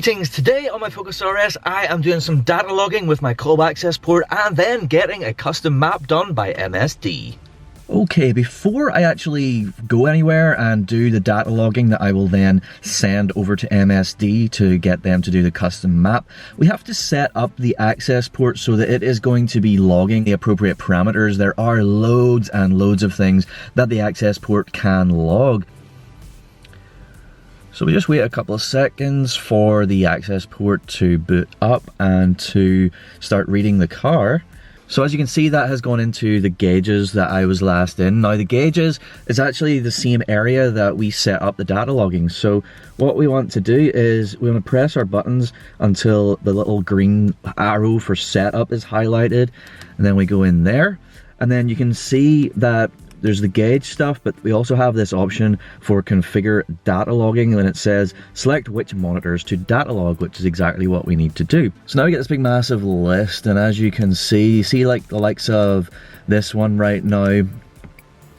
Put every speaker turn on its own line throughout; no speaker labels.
Greetings! Today on my Focus RS I am doing some data logging with my Club Access port and then getting a custom map done by MSD. Okay, before I actually go anywhere and do the data logging that I will then send over to MSD to get them to do the custom map, we have to set up the access port so that it is going to be logging the appropriate parameters. There are loads and loads of things that the access port can log. So we just wait a couple of seconds for the access port to boot up and to start reading the car. So as you can see, that has gone into the gauges that I was last in. Now the gauges is actually the same area that we set up the data logging. So what we want to do is we want to press our buttons until the little green arrow for setup is highlighted, and then we go in there, and then you can see that there's the gauge stuff, but we also have this option for configure data logging, and it says select which monitors to data log, which is exactly what we need to do. So now we get this big massive list, and as you can see, like the likes of this one right now, you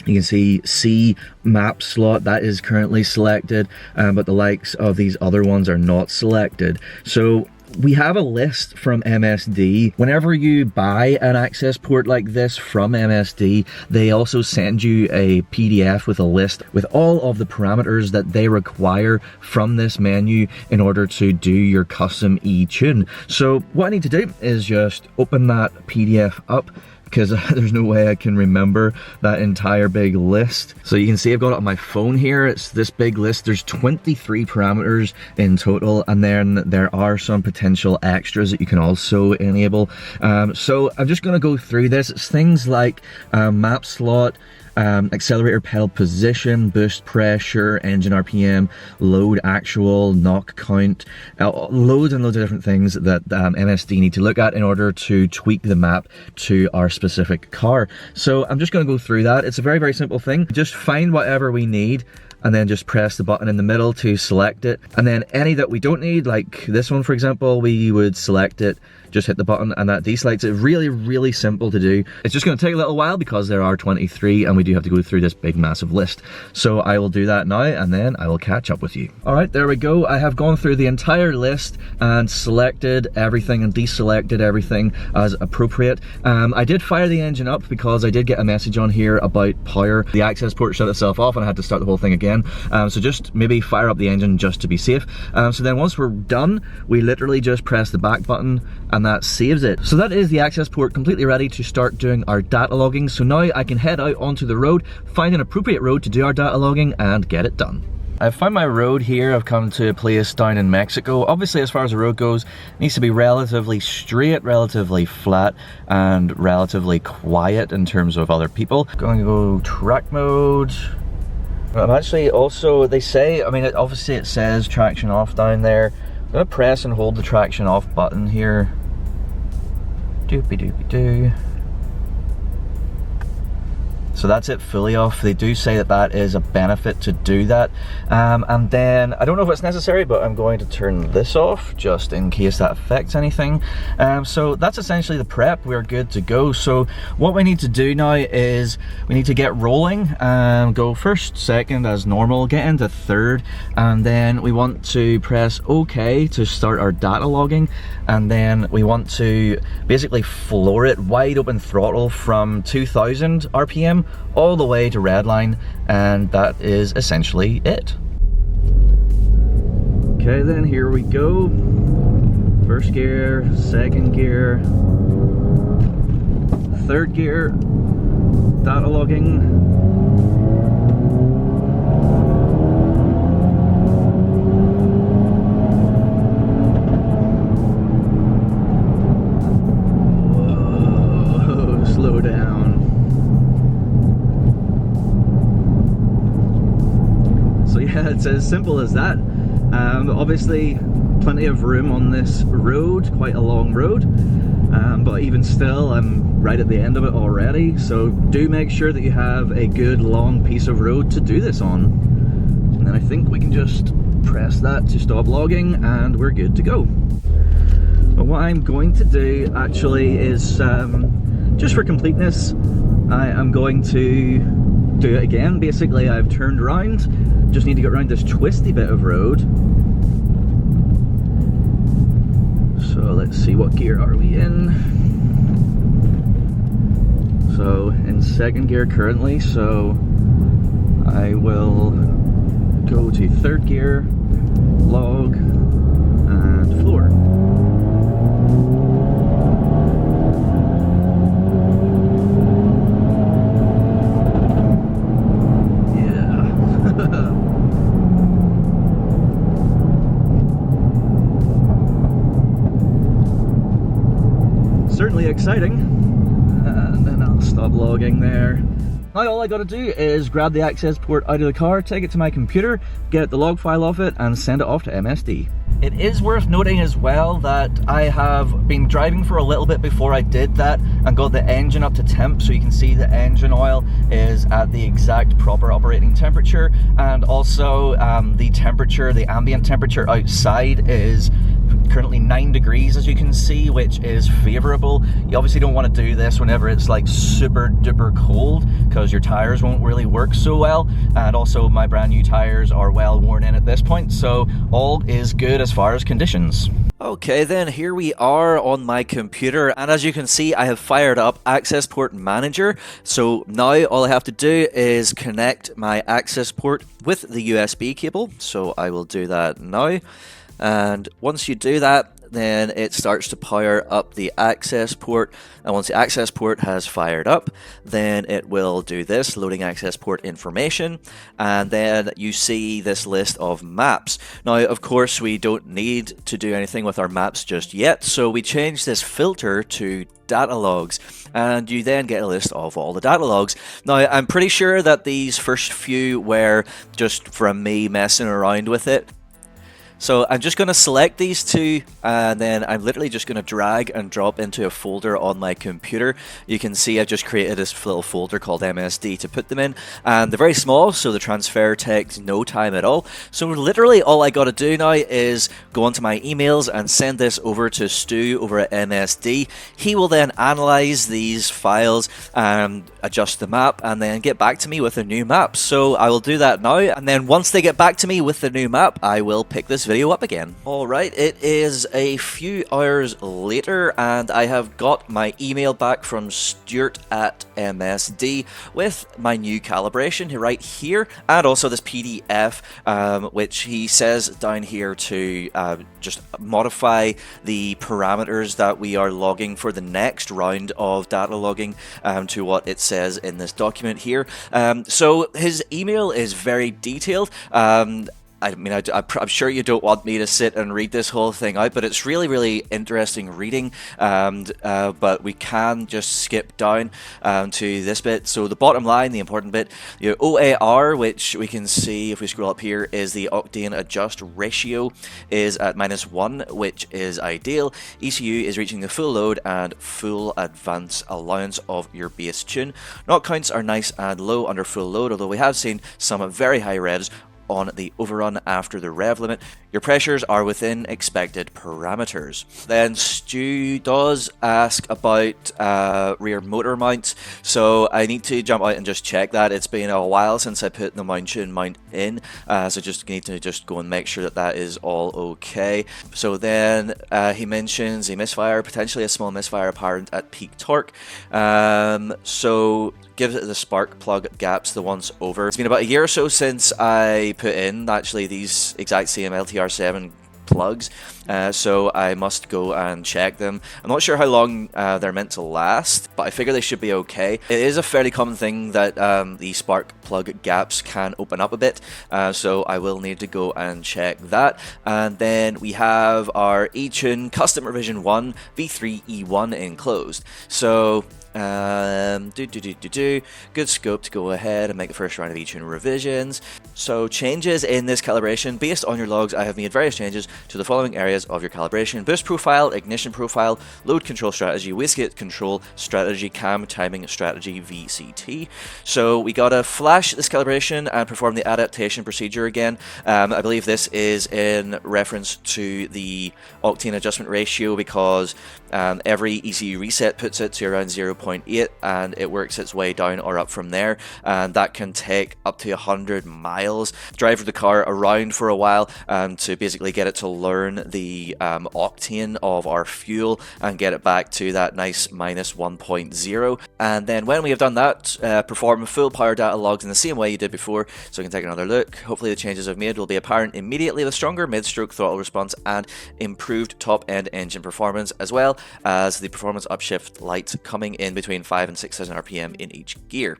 can see C map slot, that is currently selected, but the likes of these other ones are not selected. So we have a list from MSD. Whenever you buy an access port like this from MSD, they also send you a PDF with a list with all of the parameters that they require from this menu in order to do your custom e-tune. So what I need to do is just open that PDF up, because there's no way I can remember that entire big list. So you can see I've got it on my phone here. It's this big list. There's 23 parameters in total, and then there are some potential extras that you can also enable. So I'm just going to go through this. It's things like map slot, accelerator pedal position, boost pressure, engine RPM, load actual, knock count, loads and loads of different things that MSD need to look at in order to tweak the map to our specific car. So I'm just going to go through that. It's a very, very simple thing. Just find whatever we need and then just press the button in the middle to select it. And then any that we don't need, like this one for example, we would select it, just hit the button, and that deselects it. Really, really simple to do. It's just going to take a little while because there are 23 and we do have to go through this big massive list. So I will do that now and then I will catch up with you. Alright, there we go. I have gone through the entire list and selected everything and deselected everything as appropriate. I did fire the engine up because I did get a message on here about power. The access port shut itself off and I had to start the whole thing again. So just maybe fire up the engine just to be safe. So then once we're done, we literally just press the back button and that saves it. So that is the access port completely ready to start doing our data logging. So now I can head out onto the road, find an appropriate road to do our data logging and get it done. I've found my road here. I've come to a place down in Mexico. Obviously, as far as the road goes, it needs to be relatively straight, relatively flat, and relatively quiet in terms of other people. Going to go track mode. I'm actually also, they say, I mean, obviously it says traction off down there. I'm going to press and hold the traction off button here. Doopy doopy doo. So that's it fully off. They do say that that is a benefit to do that. And then, I don't know if it's necessary, but I'm going to turn this off just in case that affects anything. So that's essentially the prep. We're good to go. So what we need to do now is we need to get rolling. Go first, second as normal, get into third, and then we want to press OK to start our data logging. And then we want to basically floor it, wide open throttle from 2000 RPM all the way to redline, and that is essentially it. Okay, then here we go. First gear, second gear, third gear, data logging. It's as simple as that. Obviously plenty of room on this road, quite a long road, but even still I'm right at the end of it already, so do make sure that you have a good long piece of road to do this on. And then I think we can just press that to stop logging and we're good to go. But what I'm going to do actually is, just for completeness, I am going to do it again. Basically I've turned around, just need to get around this twisty bit of road, let's see, what gear are we in? So in second gear currently, so I will go to third gear, log, and floor. Certainly exciting. And then I'll stop logging there. Now all I gotta do is grab the access port out of the car, take it to my computer, get the log file off it, and send it off to MSD. It is worth noting as well that I have been driving for a little bit before I did that and got the engine up to temp, so you can see the engine oil is at the exact proper operating temperature, and also the temperature, the ambient temperature outside is currently 9 degrees, as you can see, which is favorable. You obviously don't want to do this whenever it's like super duper cold, because your tires won't really work so well, and also my brand new tires are well worn in at this point, so all is good as far as conditions. Okay, then here we are on my computer, and as you can see, I have fired up Access Port Manager. So now all I have to do is connect my access port with the USB cable, so I will do that now. And once you do that, then it starts to power up the access port, and once the access port has fired up, then it will do this, loading access port information, and then you see this list of maps. Now of course we don't need to do anything with our maps just yet, so we change this filter to data logs, and you then get a list of all the data logs. Now I'm pretty sure that these first few were just from me messing around with it. So I'm just going to select these two, and then I'm literally just going to drag and drop into a folder on my computer. You can see I've just created this little folder called MSD to put them in, and they're very small, so the transfer takes no time at all. So literally all I got to do now is go onto my emails and send this over to Stu over at MSD. He will then analyze these files and adjust the map, and then get back to me with a new map. So I will do that now, and then once they get back to me with the new map, I will pick this video up again. Alright, it is a few hours later, and I have got my email back from Stuart at MSD with my new calibration right here, and also this PDF, which he says down here to just modify the parameters that we are logging for the next round of data logging to what it says in this document here. So his email is very detailed. I mean, I'm sure you don't want me to sit and read this whole thing out, but it's really, really interesting reading, but we can just skip down to this bit. So the bottom line, the important bit, your OAR, which we can see if we scroll up here, is the Octane adjust ratio is at -1, which is ideal. ECU is reaching the full load and full advance allowance of your base tune. Knock counts are nice and low under full load, although we have seen some very high revs on the overrun after the rev limit. Your pressures are within expected parameters. Then Stu does ask about rear motor mounts, so I need to jump out and just check that. It's been a while since I put the Mountune mount in, so just need to just go and make sure that that is all okay. So then he mentions a misfire, potentially a small misfire apparent at peak torque. So give it the spark plug gaps the once over. It's been about a year or so since I put in actually these exact same LTR7 plugs, so I must go and check them. I'm not sure how long they're meant to last, but I figure they should be okay. It is a fairly common thing that the spark plug gaps can open up a bit, so I will need to go and check that. And then we have our eTune Custom Revision 1 V3E1 enclosed. So good scope to go ahead and make the first round of eTune revisions. So changes in this calibration. Based on your logs, I have made various changes to the following areas of your calibration: boost profile, ignition profile, load control strategy, wastegate control strategy, cam timing strategy, VCT. So we gotta flash this calibration and perform the adaptation procedure again. I believe this is in reference to the Octane adjustment ratio, because every ECU reset puts it to around 0.5
-0.8, and it works its way down or up from there, and that can take up to 100 miles. Drive the car around for a while to basically get it to learn the octane of our fuel and get it back to that nice -1.0. And then when we have done that, perform full power data logs in the same way you did before, so we can take another look. Hopefully the changes I've made will be apparent immediately with stronger mid-stroke throttle response and improved top-end engine performance, as well as the performance upshift lights coming in between 5,000 and 6,000 RPM in each gear.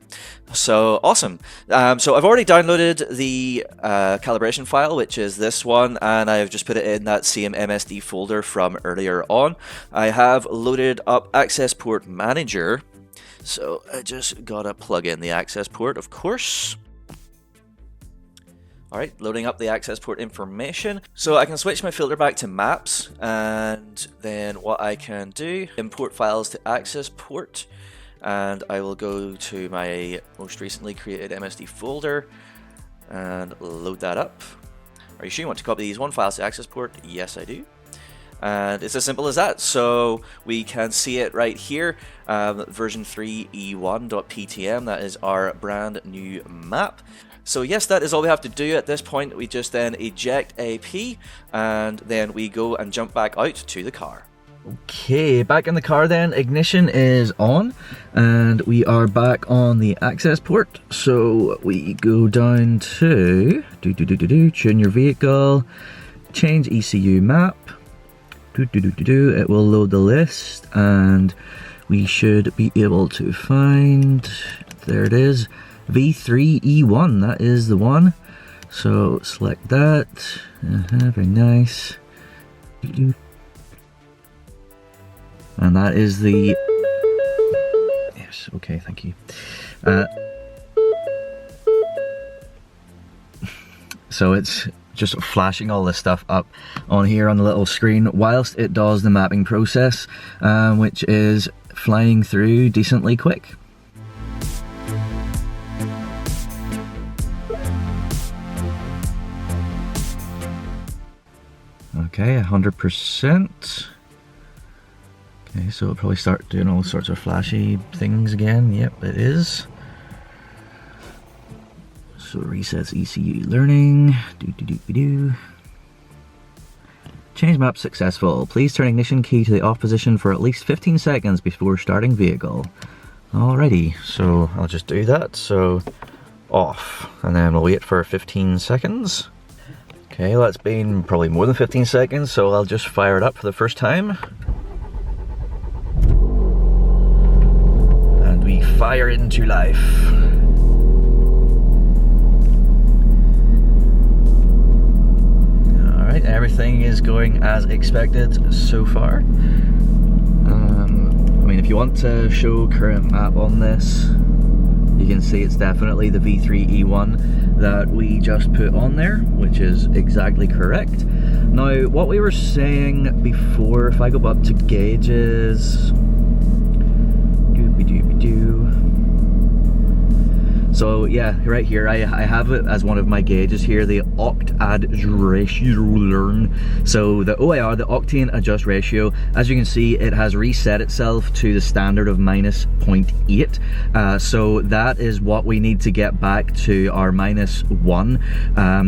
So awesome. So I've already downloaded the calibration file, which is this one, and I've just put it in that same MSD folder from earlier on. I have loaded up Access Port Manager, so I just gotta plug in the access port, of course. Alright, loading up the access port information. So I can switch my filter back to maps, and then what I can do, import files to access port, and I will go to my most recently created MSD folder and load that up. Are you sure you want to copy these one files to access port? Yes, I do. And it's as simple as that. So we can see it right here, version 3 e1.ptm, that is our brand new map. So yes, that is all we have to do at this point. We just then eject AP, and then we go and jump back out to the car.
Okay, back in the car then, ignition is on, and we are back on the access port. So we go down to, tune your vehicle, change ECU map, it will load the list, and we should be able to find, there it is, V3E1, that is the one. So select that, very nice. And that is the, yes, okay, thank you. So it's just flashing all this stuff up on here on the little screen whilst it does the mapping process, which is flying through decently quick. Okay, 100%. Okay, so it'll probably start doing all sorts of flashy things again. Yep, it is. So resets ECU learning. Change map successful. Please turn ignition key to the off position for at least 15 seconds before starting vehicle. Alrighty, so I'll just do that. So off, and then we'll wait for 15 seconds. Okay, well, that's been probably more than 15 seconds, so I'll just fire it up for the first time. And we fire into life. Alright, everything is going as expected so far. I mean, if you want to show current map on this, you can see it's definitely the V3E1 that we just put on there, which is exactly correct. Now, what we were saying before, if I go up to gauges, so yeah, right here I have it as one of my gauges here, the Octane ratio learn. So the OAR, the Octane adjust ratio, as you can see, it has reset itself to the standard of -0.8. So that is what we need to get back to our -1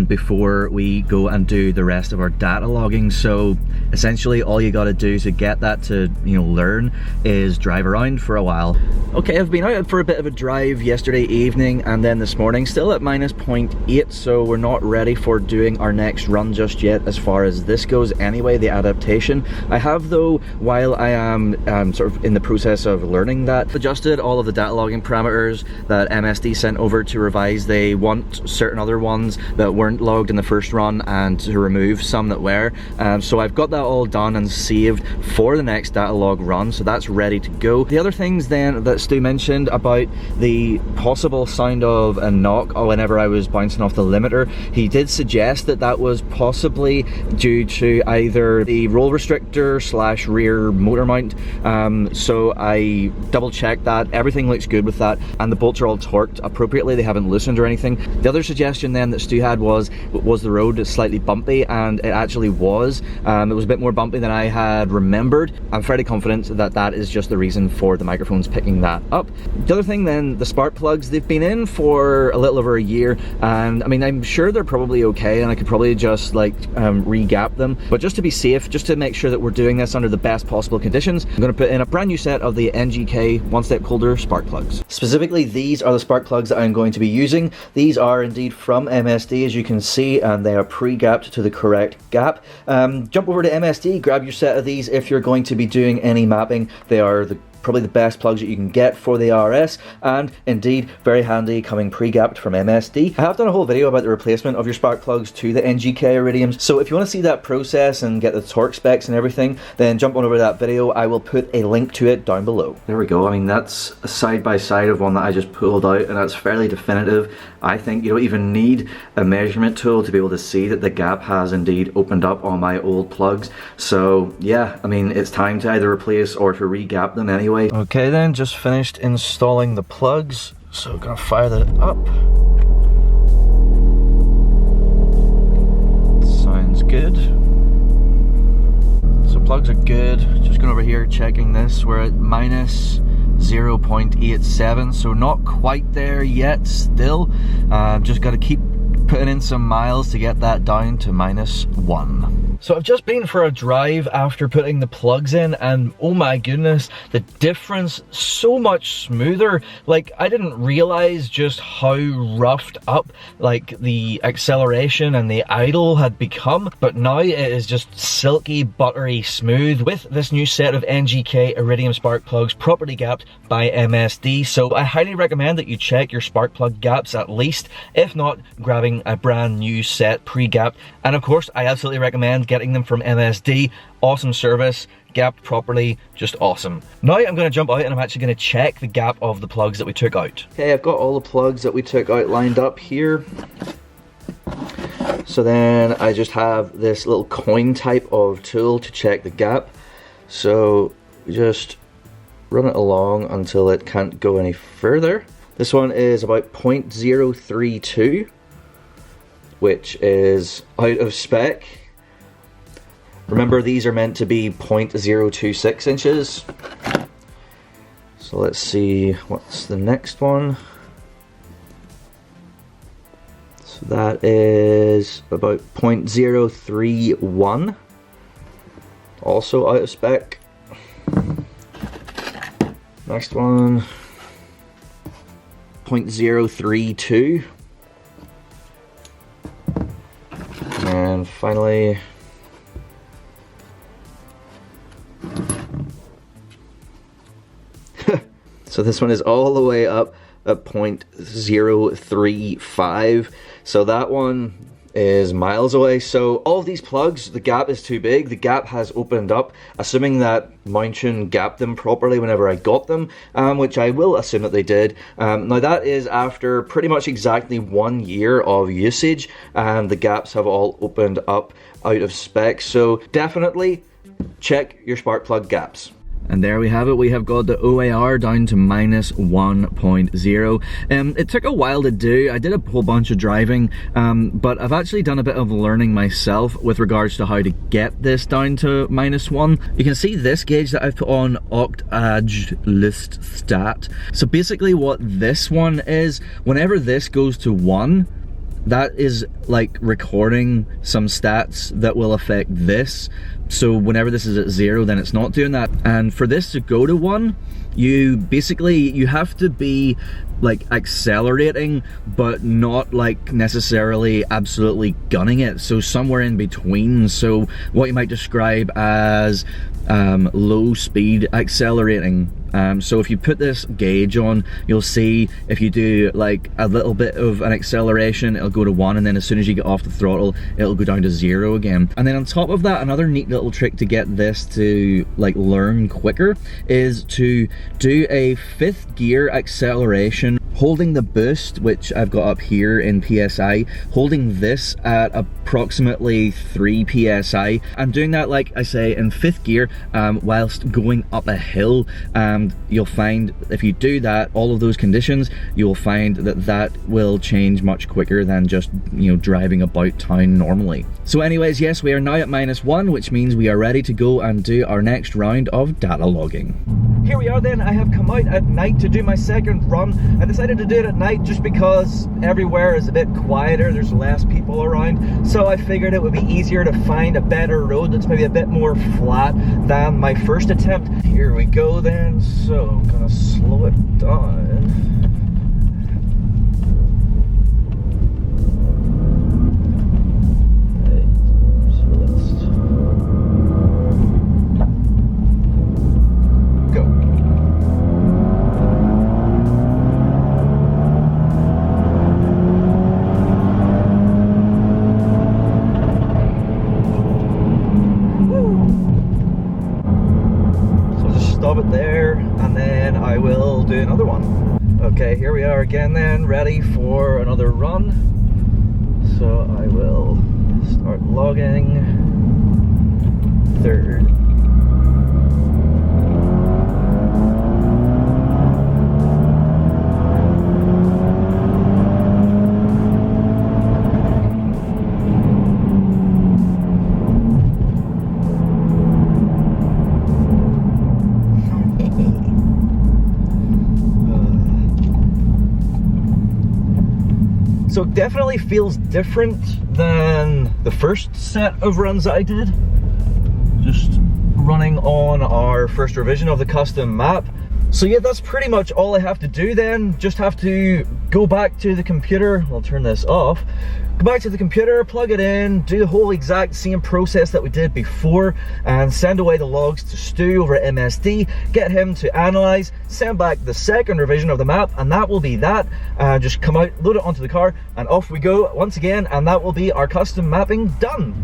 before we go and do the rest of our data logging. So essentially all you got to do to get that to, you know, learn is drive around for a while. Okay, I've been out for a bit of a drive yesterday evening and then this morning, still at -0.8, so we're not ready for doing our next run just yet as far as this goes anyway, the adaptation. I have though, while I am sort of in the process of learning that, adjusted all of the data logging parameters that MSD sent over to revise. They want certain other ones that weren't logged in the first run and to remove some that were. So I've got that all done and saved for the next data log run, so that's ready to go. The other things then that Stu mentioned about the possible sound sound of a knock whenever I was bouncing off the limiter. He did suggest that that was possibly due to either the roll restrictor / rear motor mount. So I double checked that. Everything looks good with that, and the bolts are all torqued appropriately. They haven't loosened or anything. The other suggestion then that Stu had was the road slightly bumpy, and it actually was. It was a bit more bumpy than I had remembered. I'm fairly confident that that is just the reason for the microphones picking that up. The other thing then, the spark plugs, they've been in for a little over a year, and I mean, I'm sure they're probably okay, and I could probably just like re-gap them, but just to be safe, just to make sure that we're doing this under the best possible conditions, I'm going to put in a brand new set of the NGK one-step colder spark plugs. Specifically, these are the spark plugs that I'm going to be using. These are indeed from MSD, as you can see, and they are pre-gapped to the correct gap. Jump over to MSD, grab your set of these if you're going to be doing any mapping. They are probably the best plugs that you can get for the RS, and indeed very handy coming pre-gapped from MSD. I have done a whole video about the replacement of your spark plugs to the NGK Iridiums, so if you want to see that process and get the torque specs and everything, then jump on over to that video. I will put a link to it down below. There we go. I mean, that's a side by side of one that I just pulled out, and that's fairly definitive. I think you don't even need a measurement tool to be able to see that the gap has indeed opened up on my old plugs. So yeah, I mean, it's time to either replace or to re-gap them anyway. Okay then, just finished installing the plugs, so gonna fire that up. Sounds good. So plugs are good. Just going over here checking this. We're at minus 0.87, so not quite there yet still. Just got to keep putting in some miles to get that down to -1. So I've just been for a drive after putting the plugs in, and oh my goodness, the difference, so much smoother. Like, I didn't realize just how roughed up like the acceleration and the idle had become, but now it is just silky, buttery smooth with this new set of NGK Iridium spark plugs properly gapped by MSD. So I highly recommend that you check your spark plug gaps at least, if not grabbing a brand new set pre-gapped. And of course, I absolutely recommend getting them from MSD. Awesome service, gapped properly, just awesome. Now I'm going to jump out and I'm actually going to check the gap of the plugs that we took out. Okay, I've got all the plugs that we took out lined up here. So then I just have this little coin type of tool to check the gap. So just run it along until it can't go any further. This one is about 0.032, which is out of spec. Remember, these are meant to be 0.026 inches. So let's see, what's the next one? So that is about 0.031, also out of spec. Next one, 0.032. And finally, so this one is all the way up at 0.035. So that one is miles away. So all of these plugs, the gap is too big. The gap has opened up, assuming that Mountune gapped them properly whenever I got them, which I will assume that they did. Now that is after pretty much exactly 1 year of usage, and the gaps have all opened up out of spec. So definitely check your spark plug gaps. And there we have it. We have got the OAR down to -1.0. It took a while to do. I did a whole bunch of driving, but I've actually done a bit of learning myself with regards to how to get this down to -1. You can see this gauge that I've put on Octane list stat. So basically what this one is, whenever this goes to 1, that is like recording some stats that will affect this. So whenever this is at 0, then it's not doing that. And for this to go to 1, you have to be like accelerating, but not like necessarily absolutely gunning it. So somewhere in between. So what you might describe as low speed accelerating. So if you put this gauge on, you'll see if you do like a little bit of an acceleration, it'll go to 1, and then as soon as you get off the throttle, it'll go down to 0 again. And then on top of that, another neat little trick to get this to like learn quicker is to do a 5th gear acceleration holding the boost, which I've got up here in PSI, holding this at approximately 3 PSI, and doing that, like I say, in 5th gear, whilst going up a hill. And you'll find if you do that, all of those conditions, you'll find that that will change much quicker than just, you know, driving about town normally. So anyways, yes, we are now at -1, which means we are ready to go and do our next round of data logging. Here we are then. I have come out at night to do my second run. I decided to do it at night just because everywhere is a bit quieter, there's less people around, so I figured it would be easier to find a better road that's maybe a bit more flat than my first attempt. Here we go then, so I'm gonna slow it down. Stop it there, and then I will do another one. Okay, here we are again then, ready for another run. So I will start logging. 3rd. So it definitely feels different than the first set of runs I did. Just running on our first revision of the custom map. So yeah, that's pretty much all I have to do then. Just have to go back to the computer. I'll turn this off. Go back to the computer, plug it in, do the whole exact same process that we did before, and send away the logs to Stu over at MSD, get him to analyze, send back the second revision of the map, and that will be that. Just come out, load it onto the car, and off we go once again, and that will be our custom mapping done.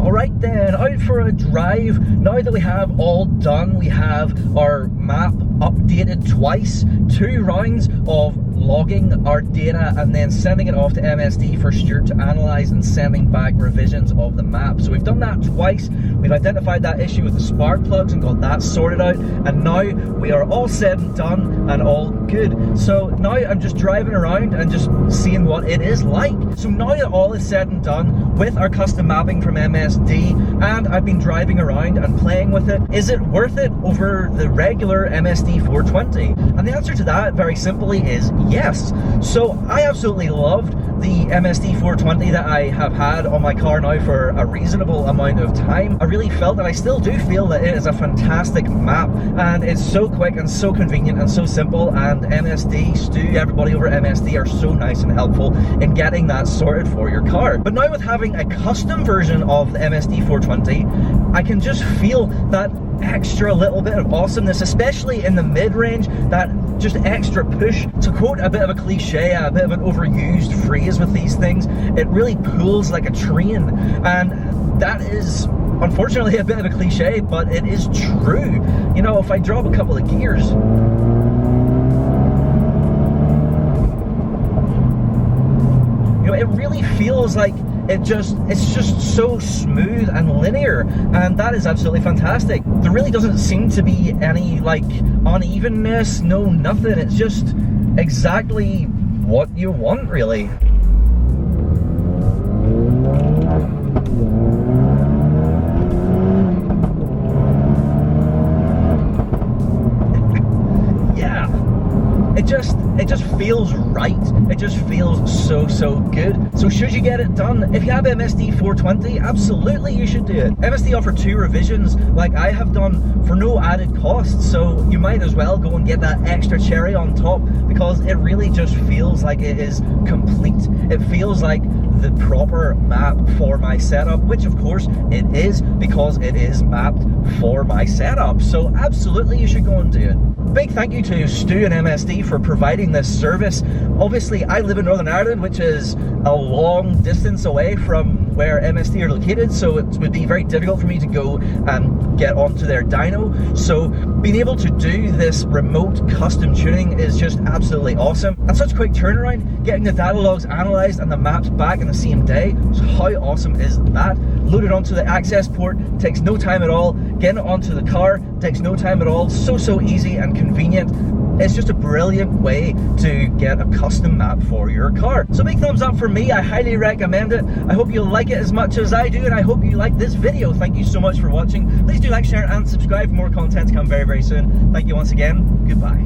Alright then, out for a drive. Now that we have all done, we have our map updated twice, 2 rounds of logging our data and then sending it off to MSD for Stuart to analyze and sending back revisions of the map. So we've done that twice. We've identified that issue with the spark plugs and got that sorted out, and now we are all said and done and all good. So now I'm just driving around and just seeing what it is like. So now that all is said and done with our custom mapping from MSD, and I've been driving around and playing with it, is it worth it over the regular MSD 420? And the answer to that, very simply, is yes. So I absolutely loved the MSD 420 that I have had on my car now for a reasonable amount of time. I really felt, and I still do feel, that it is a fantastic map, and it's so quick and so convenient and so simple, and MSD, Stu, everybody over at MSD are so nice and helpful in getting that sorted for your car. But now with having a custom version of the MSD 420, I can just feel that extra little bit of awesomeness, especially in the mid-range, that just extra push. To quote a bit of a cliche, a bit of an overused phrase with these things, it really pulls like a train, and that is unfortunately a bit of a cliche, but it is true. You know, if I drop a couple of gears, you know, it really feels like it's just so smooth and linear, and that is absolutely fantastic. There really doesn't seem to be any like unevenness, no nothing. It's just exactly what you want, really. It just feels right. It just feels so good. So should you get it done? If you have MSD 420, absolutely you should do it. MSD offer 2 revisions like I have done for no added cost, so you might as well go and get that extra cherry on top, because it really just feels like it is complete. It feels like the proper map for my setup, which of course it is, because it is mapped for my setup. So absolutely you should go and do it. Big thank you to Stu and MSD for providing this service. Obviously I live in Northern Ireland, which is a long distance away from where MST are located, so it would be very difficult for me to go and get onto their dyno. So being able to do this remote custom tuning is just absolutely awesome. And such a quick turnaround, getting the data logs analysed and the maps back in the same day. So how awesome is that? Loaded onto the access port, takes no time at all. Getting it onto the car takes no time at all. So easy and convenient. It's just a brilliant way to get a custom map for your car. So big thumbs up for me, I highly recommend it. I hope you like it as much as I do, and I hope you like this video. Thank you so much for watching. Please do like, share, and subscribe for more content to come very soon. Thank you once again. Goodbye.